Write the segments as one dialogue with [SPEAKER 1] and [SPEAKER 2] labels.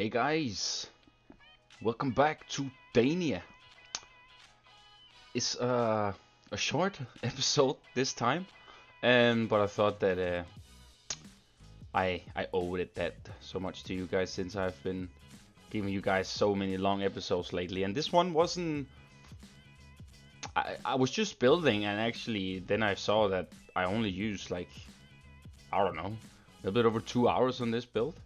[SPEAKER 1] Hey guys, welcome back to Dania. It's a short episode this time, but I thought that I owed it that so much to you guys since I've been giving you guys so many long episodes lately, and this one wasn't. I was just building, and actually then I saw that I only used like I don't know a bit over 2 hours on this build.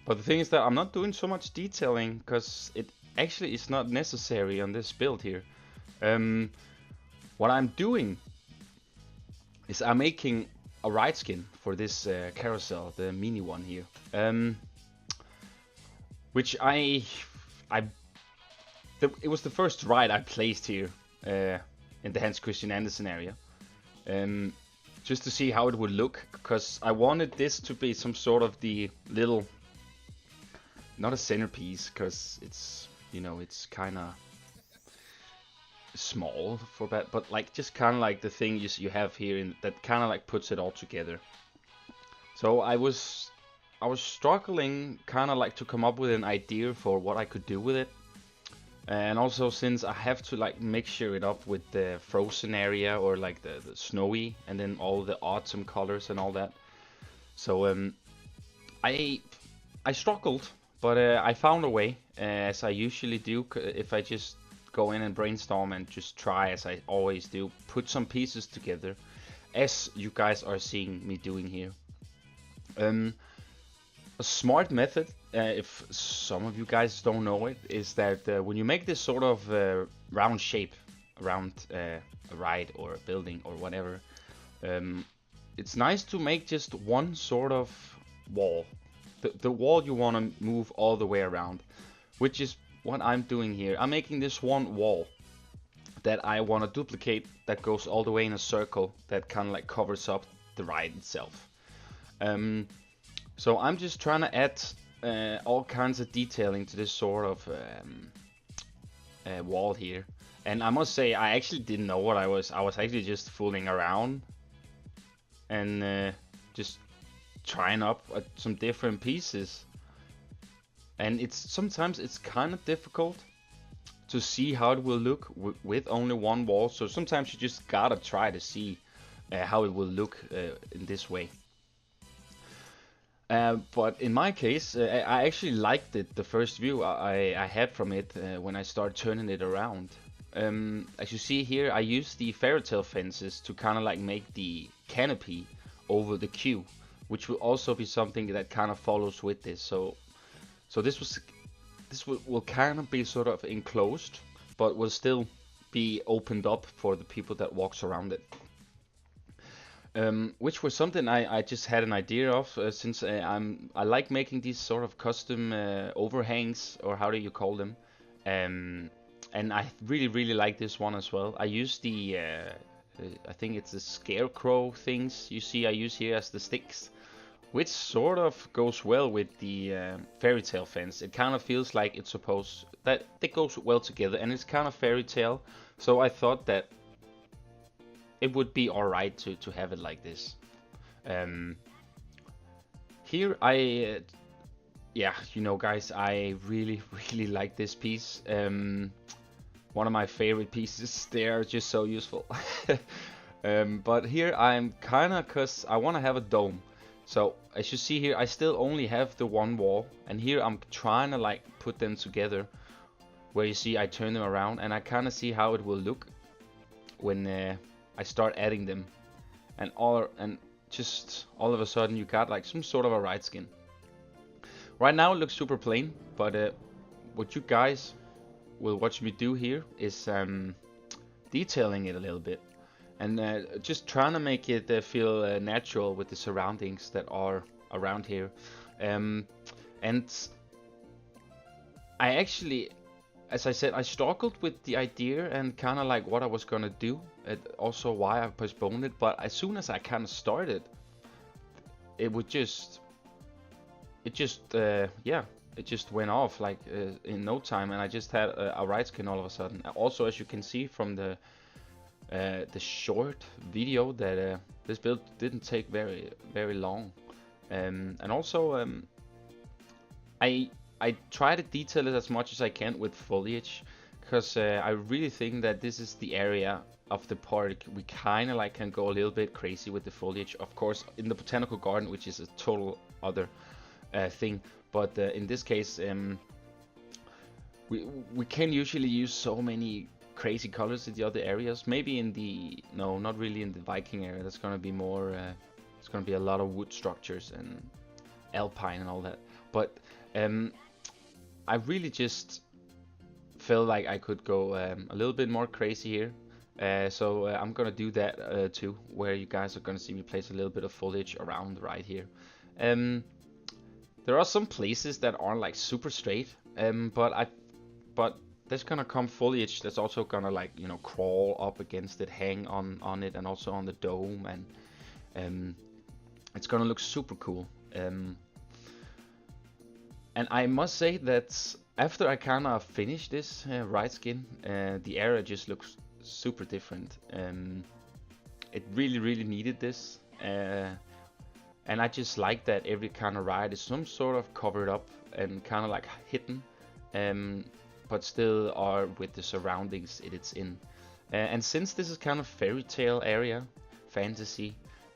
[SPEAKER 1] But the thing is that I'm not doing so much detailing because it actually is not necessary on this build here. What I'm doing is I'm making a ride skin for this carousel, the mini one here, which it was the first ride I placed here in the Hans Christian Andersen area, just to see how it would look, because I wanted this to be some sort of the little. Not a centerpiece, because it's, you know, it's kind of small for that, but like just kind of like the thing you have here that kind of like puts it all together. So I was struggling kind of like to come up with an idea for what I could do with it, and also since I have to like mixture it up with the frozen area or like the snowy, and then all the autumn colors and all that. So I struggled. But I found a way, as I usually do, if I just go in and brainstorm and just try, as I always do, put some pieces together, as you guys are seeing me doing here. A smart method, if some of you guys don't know it, is that when you make this sort of round shape around a ride or a building or whatever, it's nice to make just one sort of wall. The wall you want to move all the way around, which is what I'm doing here. I'm making this one wall that I want to duplicate that goes all the way in a circle that kind of like covers up the ride itself. So I'm just trying to add all kinds of detailing to this sort of wall here. And I must say, I actually didn't know what I was actually just fooling around and just trying up some different pieces, and sometimes it's kind of difficult to see how it will look with only one wall, so sometimes you just gotta try to see how it will look in this way. But in my case, I actually liked it, the first view I had from it when I started turning it around. As you see here, I used the fairy tale fences to kind of like make the canopy over the queue, which will also be something that kind of follows with this. So this will kind of be sort of enclosed, but will still be opened up for the people that walks around it. Which was something I just had an idea of, since I like making these sort of custom overhangs, or how do you call them? And I really like this one as well. I use the I think it's the scarecrow things you see I use here as the sticks, which sort of goes well with the fairy tale fence. It kind of feels like it's supposed that it goes well together, and it's kind of fairy tale. So I thought that it would be alright to have it like this. Here yeah, you know, guys, I really like this piece. One of my favorite pieces. They are just so useful. But here I'm kinda, cause I wanna have a dome. So as you see here, I still only have the one wall, and here I'm trying to like put them together, where you see I turn them around, and I kind of see how it will look when I start adding them, and just all of a sudden you got like some sort of a ride skin. Right now it looks super plain, but what you guys will watch me do here is detailing it a little bit, and just trying to make it feel natural with the surroundings that are around here. And I actually, as I said, I struggled with the idea and kind of like what I was gonna do, and also why I postponed it. But as soon as I kind of started, it just went off like in no time, and I just had a ride skin all of a sudden. Also, as you can see from the short video, that this build didn't take very long, and also I I try to detail it as much as I can with foliage, because I really think that this is the area of the park we kind of like can go a little bit crazy with the foliage. Of course, in the botanical garden, which is a total other thing, but in this case, we we can usually use so many crazy colors in the other areas. Maybe in the no, not really in the Viking area. That's gonna be more. It's gonna be a lot of wood structures and alpine and all that. But um, I really just felt like I could go a little bit more crazy here. So I'm gonna do that too, where you guys are gonna see me place a little bit of foliage around right here. Um, there are some places that aren't like super straight, but there's gonna come foliage that's also gonna like crawl up against it, hang on it, and also on the dome, and um, it's gonna look super cool. And I must say that after I kind of finished this right skin, the area just looks super different. It really needed this, and I just like that every kind of ride is some sort of covered up and kind of like hidden, um, but still are with the surroundings it's in. And since this is kind of fairy tale area, fantasy,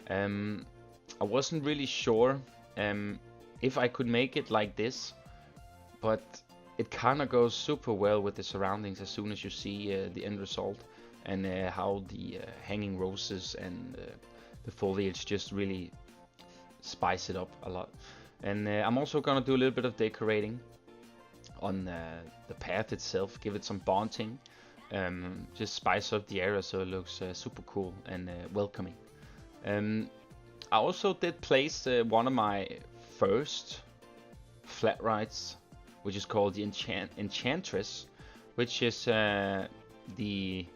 [SPEAKER 1] I wasn't really sure if I could make it like this, but it kind of goes super well with the surroundings as soon as you see the end result, and how the hanging roses and the foliage just really spice it up a lot. And I'm also gonna do a little bit of decorating on the path itself, give it some bunting, just spice up the area so it looks super cool and welcoming. I also did place one of my first flat rides, which is called the Enchantress, which is the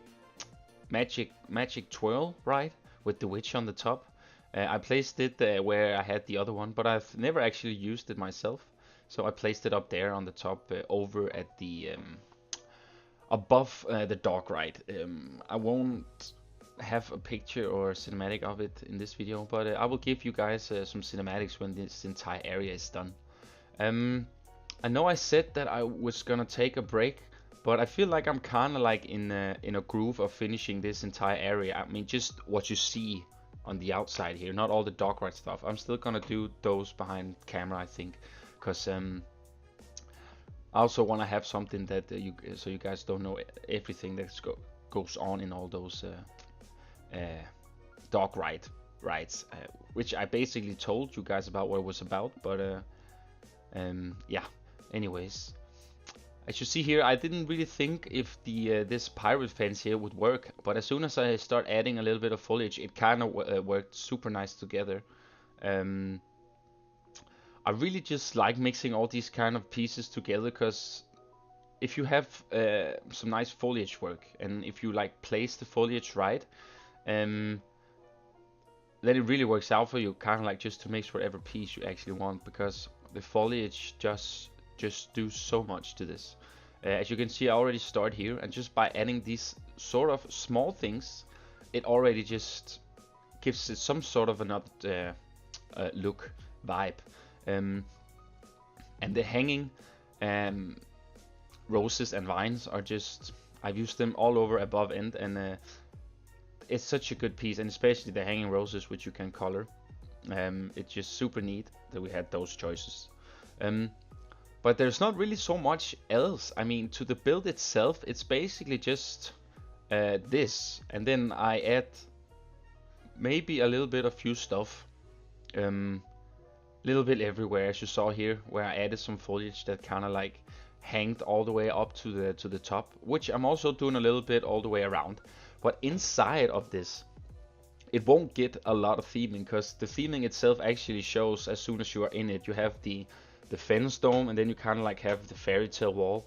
[SPEAKER 1] magic twirl ride with the witch on the top. I placed it where I had the other one, but I've never actually used it myself. So I placed it up there on the top, over at the above the dog ride. I won't have a picture or cinematic of it in this video, but I will give you guys some cinematics when this entire area is done. I know I said that I was gonna take a break, but I feel like I'm kind of like in a groove of finishing this entire area. I mean, just what you see on the outside here, not all the dog ride stuff. I'm still gonna do those behind camera, I think, because I also want to have something that so you guys don't know everything that goes on in all those dog rides, which I basically told you guys about what it was about. But yeah. Anyways, as you see here, I didn't really think if the this pirate fence here would work, but as soon as I start adding a little bit of foliage, it kind of worked super nice together. I really just like mixing all these kind of pieces together, because if you have some nice foliage work, and if you like place the foliage right, then it really works out for you, kind of like just to mix whatever piece you actually want, because the foliage just do so much to this. As you can see, I already start here, and just by adding these sort of small things, it already just gives it some sort of another look, vibe. And the hanging roses and vines are just, I've used them all over above end, and it's such a good piece, and especially the hanging roses, which you can color. It's just super neat that we had those choices. But there's not really so much else. I mean, to the build itself, it's basically just this, and then I add maybe a little bit of few stuff, little bit everywhere, as you saw here, where I added some foliage that kind of like hanged all the way up to the top, which I'm also doing a little bit all the way around. But inside of this, it won't get a lot of theming, because the theming itself actually shows as soon as you are in it. You have the fence dome, and then you kind of like have the fairy tale wall,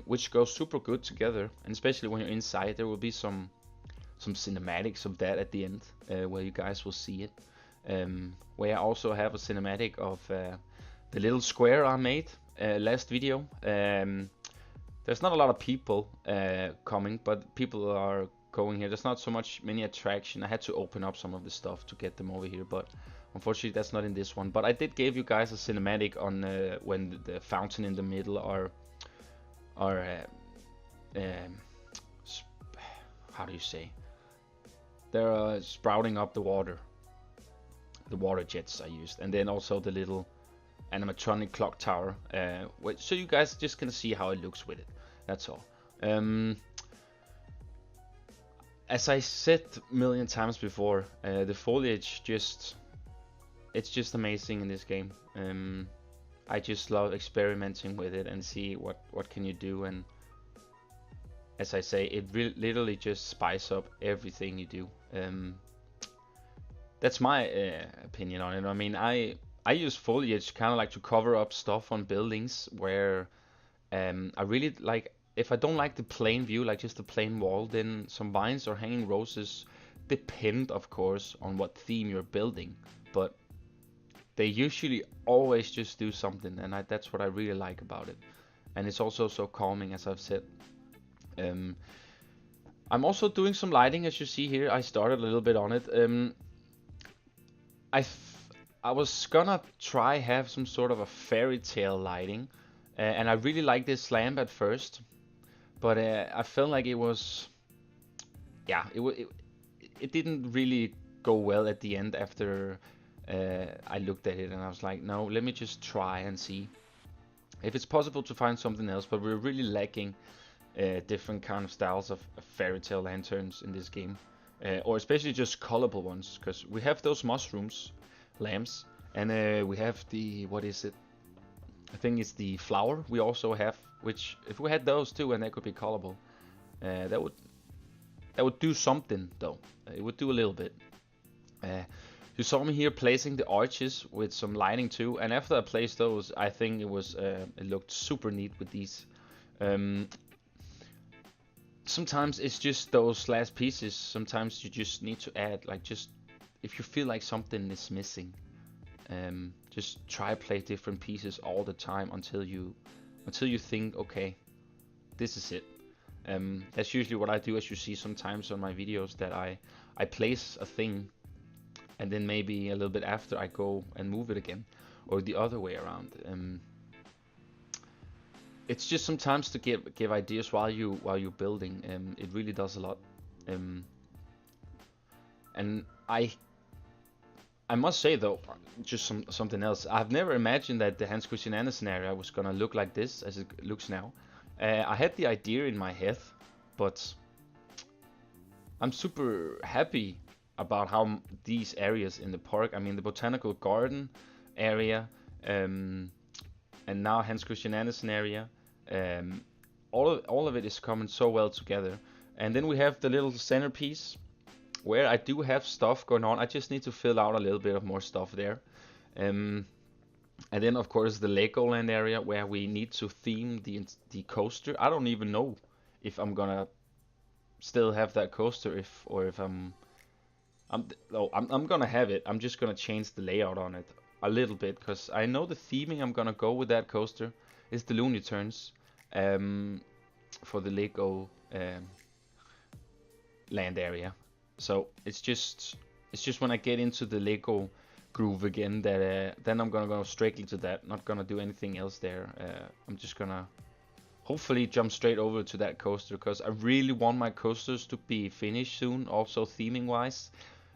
[SPEAKER 1] which goes super good together. And especially when you're inside, there will be some cinematics of that at the end, where you guys will see it. Where I also have a cinematic of the little square I made last video. There's not a lot of people coming, but people are going here. There's not so much many attraction. I had to open up some of the stuff to get them over here, but unfortunately that's not in this one. But I did give you guys a cinematic on when the fountain in the middle are um, how do you say? They're sprouting up the water jets I used, and then also the little animatronic clock tower. So you guys just can see how it looks with it. That's all. As I said a million times before, the foliage it's just amazing in this game. I just love experimenting with it and see what can you do, and as I say, it literally just spice up everything you do. That's my opinion on it. I mean, I use foliage kind of like to cover up stuff on buildings where I really like. If I don't like the plain view, like just the plain wall, then some vines or hanging roses depend, of course, on what theme you're building. But they usually always just do something, and that's what I really like about it. And it's also so calming, as I've said. Um, I'm also doing some lighting, as you see here. I started a little bit on it. I I was gonna try have some sort of a fairy tale lighting, and I really like this lamp at first, but I felt like it was, yeah, it didn't really go well at the end after I looked at it, and I was like, no, let me just try and see if it's possible to find something else. But we're really lacking different kind of styles of fairy tale lanterns in this game, or especially just colorful ones, because we have those mushrooms lamps, and we have the, what is it? I think it's the flower we also have, which if we had those too and they could be colorful, that would do something though. It would do a little bit. You saw me here placing the arches with some lighting too, and after I placed those, I think it looked super neat with these. Um, Sometimes it's just those last pieces. Sometimes you just need to add, like, just if you feel like something is missing, just try play different pieces all the time until you think, okay, this is it. That's usually what I do, as you see sometimes on my videos, that I place a thing, and then maybe a little bit after I go and move it again, or the other way around. It's just sometimes to give ideas while you're building. It really does a lot. And I must say though, just something else. I've never imagined that the Hans Christian Andersen area was gonna look like this as it looks now. I had the idea in my head, but I'm super happy about how these areas in the park. I mean, the botanical garden area, and now Hans Christian Andersen area. Um, all of it is coming so well together. And then we have the little centerpiece where I do have stuff going on. I just need to fill out a little bit of more stuff there. Um, and then of course the Legoland area where we need to theme the coaster. I don't even know if I'm gonna still have that coaster if I'm gonna have it. I'm just gonna change the layout on it a little bit, because I know the theming I'm gonna go with that coaster is the Looney Tunes, um, for the Lego land area. So it's just when I get into the Lego groove again that then I'm gonna go straight to that. Not gonna do anything else there. I'm just gonna hopefully jump straight over to that coaster, because I really want my coasters to be finished soon, also theming wise,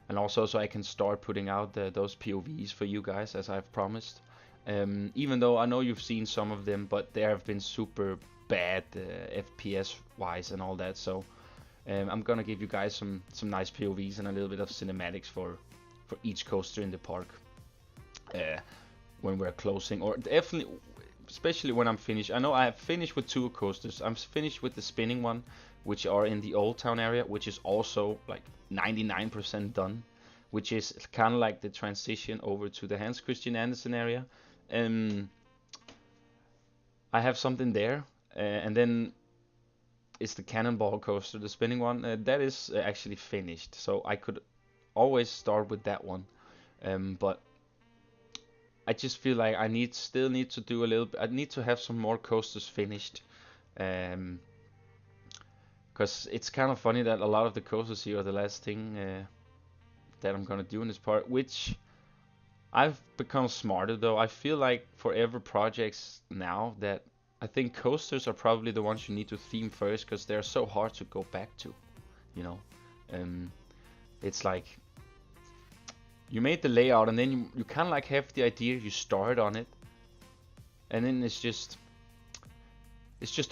[SPEAKER 1] and also so I can start putting out those POVs for you guys as I've promised. Even though I know you've seen some of them, but they have been super bad FPS wise and all that. So I'm gonna give you guys some nice POVs and a little bit of cinematics for each coaster in the park when we're closing, or definitely, especially when I'm finished. I know I have finished with two coasters. I'm finished with the spinning one, which are in the Old Town area, which is also like 99% done, which is kind of like the transition over to the Hans Christian Andersen area. Um, I have something there, and then it's the Cannonball coaster, the spinning one. That is actually finished, so I could always start with that one. But I just feel like still need to do a little bit. I need to have some more coasters finished, um, Because it's kind of funny that a lot of the coasters here are the last thing that I'm gonna do in this part, which I've become smarter though. I feel like for every projects now that I think coasters are probably the ones you need to theme first because they're so hard to go back to, you know. Um, it's like you made the layout and then you kind of like have the idea, you start on it, and then it's just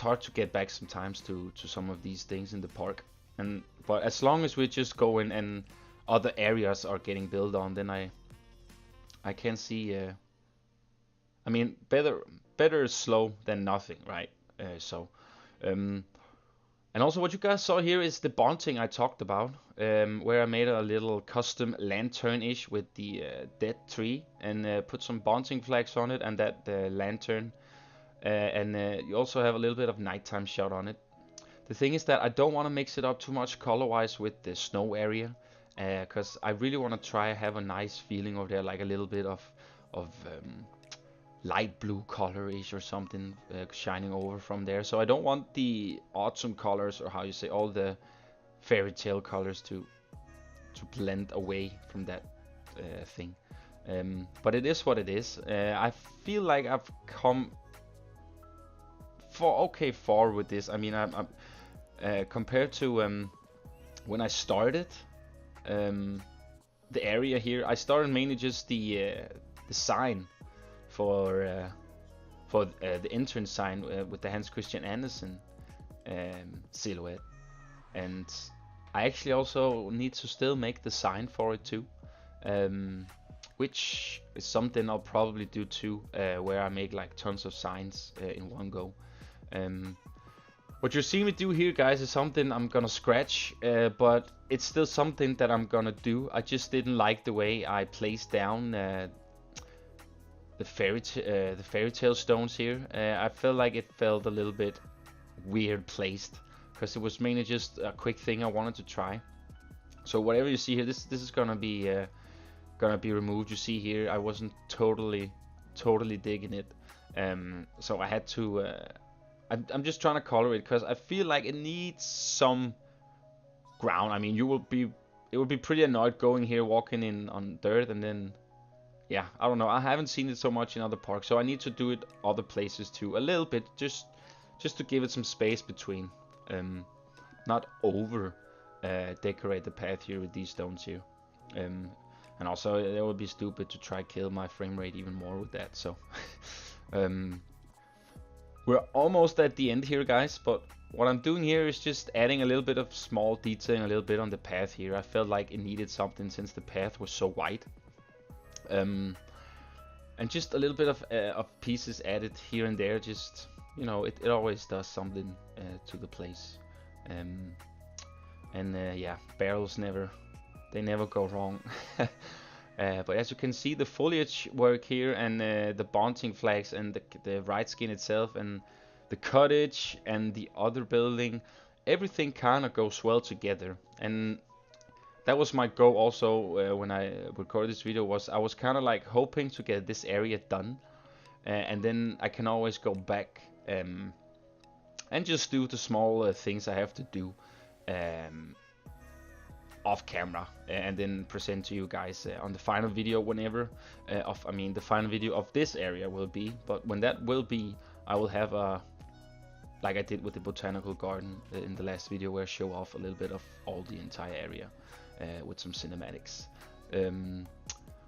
[SPEAKER 1] hard to get back sometimes to some of these things in the park. But as long as we just go in and other areas are getting built on, then I can see. I mean, better slow than nothing, right? Um, and also what you guys saw here is the bonding I talked about, where I made a little custom lantern-ish with the dead tree and put some bonding flags on it and that lantern. And you also have a little bit of nighttime shot on it. The thing is that I don't want to mix it up too much color-wise with the snow area, because I really want to try have a nice feeling over there, like a little bit of light blue color-ish or something shining over from there. So I don't want the autumn colors, or how you say, all the fairy tale colors to blend away from that thing. But it is what it is. I feel like I've come far with this. I mean, I'm compared to when I started the area here. I started mainly just the sign for the entrance sign with the Hans Christian Andersen silhouette, and I actually also need to still make the sign for it too, which is something I'll probably do too, where I make like tons of signs in one go. What you're seeing me do here, guys, is something I'm gonna scratch, but it's still something that I'm gonna do. I just didn't like the way I placed down the fairy tale stones here. I felt like it felt a little bit weird placed, because it was mainly just a quick thing I wanted to try. So whatever you see here, this is gonna be removed. You see here, I wasn't totally digging it, so I had to. I'm just trying to color it because I feel like it needs some ground. I mean, it would be pretty annoyed going here, walking in on dirt, and then, yeah, I don't know. I haven't seen it so much in other parks, so I need to do it other places too, a little bit, just to give it some space between, not over decorate the path here with these stones here, and also it would be stupid to try kill my frame rate even more with that. So, we're almost at the end here, guys, but what I'm doing here is just adding a little bit of small detailing, a little bit on the path here. I felt like it needed something since the path was so wide. And just a little bit of pieces added here and there, just, you know, it always does something to the place. Yeah, barrels never go wrong. But as you can see, the foliage work here and the bonding flags and the ride skin itself and the cottage and the other building, everything kind of goes well together. And that was my goal also when I recorded this video. I was kind of like hoping to get this area done, and then I can always go back and just do the small things I have to do off camera, and then present to you guys on the final video whenever the final video of this area will be. But when that will be, I will have like I did with the botanical garden in the last video, where I show off a little bit of all the entire area with some cinematics.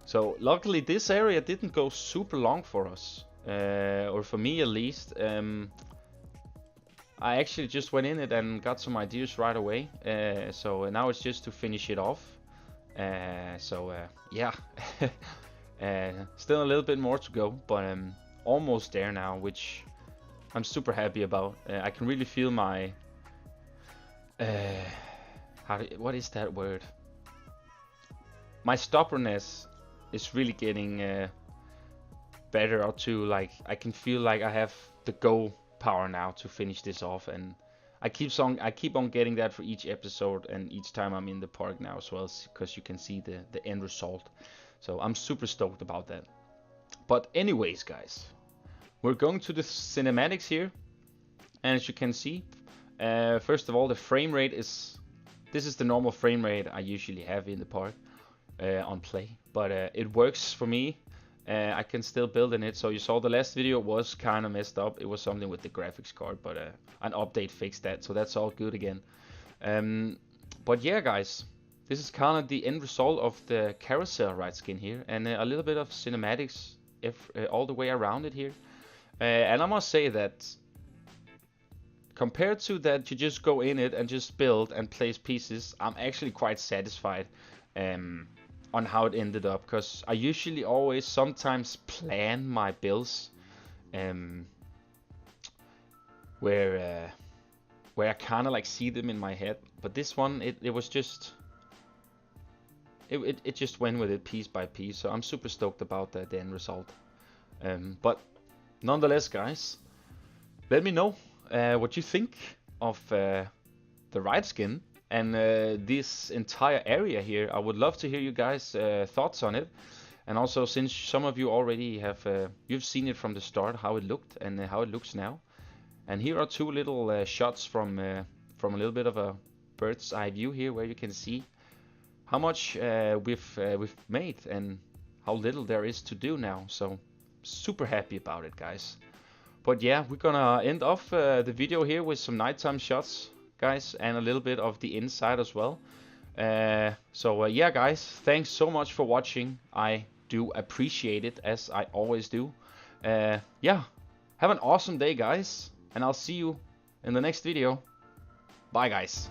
[SPEAKER 1] So luckily this area didn't go super long for us, or for me at least. I actually just went in it and got some ideas right away, so now it's just to finish it off. Yeah, still a little bit more to go, but I'm almost there now, which I'm super happy about. I can really feel my what is that word? My stubbornness is really getting better, or to like I can feel like I have the go power now to finish this off, and I keep on getting that for each episode and each time I'm in the park now as well, because you can see the end result. So I'm super stoked about that. But anyways, guys, we're going to the cinematics here, and as you can see, First of all, the frame rate is... This is the normal frame rate I usually have in the park on play. But it works for me. I can still build in it. So you saw the last video was kind of messed up. It was something with the graphics card, but an update fixed that. So that's all good again. But yeah, guys. This is kind of the end result of the Carousel ride skin here. And a little bit of cinematics all the way around it here. And I must say that compared to that you just go in it and just build and place pieces, I'm actually quite satisfied on how it ended up, because I usually always sometimes plan my builds where I kind of like see them in my head, but this one it was just it just went with it piece by piece, so I'm super stoked about the end result. But nonetheless, guys, let me know what you think of the ride skin and this entire area here. I would love to hear you guys' thoughts on it. And also, since some of you already have you've seen it from the start, how it looked and how it looks now. And here are two little shots from a little bit of a bird's eye view here, where you can see how much we've made and how little there is to do now. So super happy about it, guys. But yeah, we're gonna end off the video here with some nighttime shots, guys, and a little bit of the inside as well. So yeah, guys, thanks so much for watching. I do appreciate it, as I always do. Yeah, have an awesome day, guys, and I'll see you in the next video. Bye, guys.